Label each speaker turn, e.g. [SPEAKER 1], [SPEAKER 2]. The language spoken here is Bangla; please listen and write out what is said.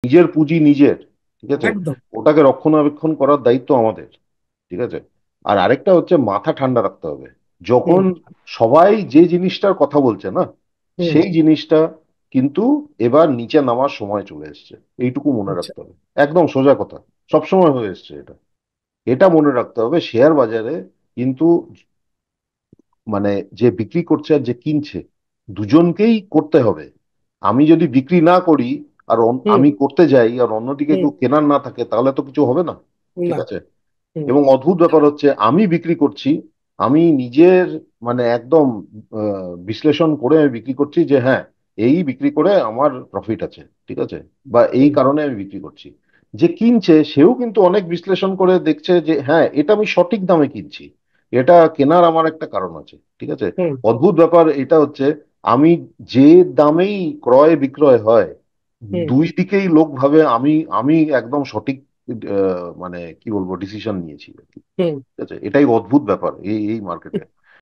[SPEAKER 1] নিজের পুঁজি নিজের, ঠিক আছে,
[SPEAKER 2] একদম।
[SPEAKER 1] ওটাকে রক্ষণাবেক্ষণ করার দায়িত্ব আমাদের, ঠিক আছে। আর আরেকটা হচ্ছে মাথা ঠান্ডা রাখতে হবে।
[SPEAKER 2] হুম।
[SPEAKER 1] যখন সবাই যে জিনিসটার কথা বলছে না,
[SPEAKER 2] হুম।
[SPEAKER 1] সেই জিনিসটা কিন্তু এবার নিচে নামার সময় চলে এসেছে, এইটুকু মনে
[SPEAKER 2] আচ্ছা।
[SPEAKER 1] রাখতে হবে। একদম সোজা কথা, সবসময় হয়ে এসছে এটা। এটা মনে রাখতে হবে, শেয়ার বাজারে কিন্তু মানে যে বিক্রি করছে আর যে কিনছে, দুজনকেই করতে হবে। আমি যদি বিক্রি না করি আর
[SPEAKER 2] হুম।
[SPEAKER 1] আমি করতে যাই আর অন্যদিকে
[SPEAKER 2] হুম।
[SPEAKER 1] কেউ কেনার না থাকে, তাহলে তো কিছু হবে না, ঠিক
[SPEAKER 2] না।
[SPEAKER 1] আছে।
[SPEAKER 2] হুম।
[SPEAKER 1] এবং অদ্ভুত ব্যাপার হচ্ছে, আমি বিক্রি করছি, আমি নিজের মানে একদম বিশ্লেষণ করে আমি বিক্রি করছি যে হ্যাঁ, এই বিক্রি করে আমার প্রফিট আছে, ঠিক আছে, বা এই
[SPEAKER 2] হুম।
[SPEAKER 1] কারণে আমি বিক্রি করছি। যে কিনছে সেও কিন্তু অনেক বিশ্লেষণ করে দেখছে যে হ্যাঁ, এটা আমি সঠিক দামে কিনছি, এটা কেনার আমার একটা কারণ আছে, ঠিক আছে।
[SPEAKER 2] হুম।
[SPEAKER 1] অদ্ভুত ব্যাপার এটা হচ্ছে, আমি যে দামেই ক্রয় বিক্রয় হয়,
[SPEAKER 2] হুম।
[SPEAKER 1] দুই দিকেই লোক ভাবে আমি আমি একদম সঠিক মানে কি বলবো ডিসিশন নিয়েছি আর কি।
[SPEAKER 2] হুম।
[SPEAKER 1] ঠিক আছে, এটাই অদ্ভুত ব্যাপার এই এই মার্কেটে।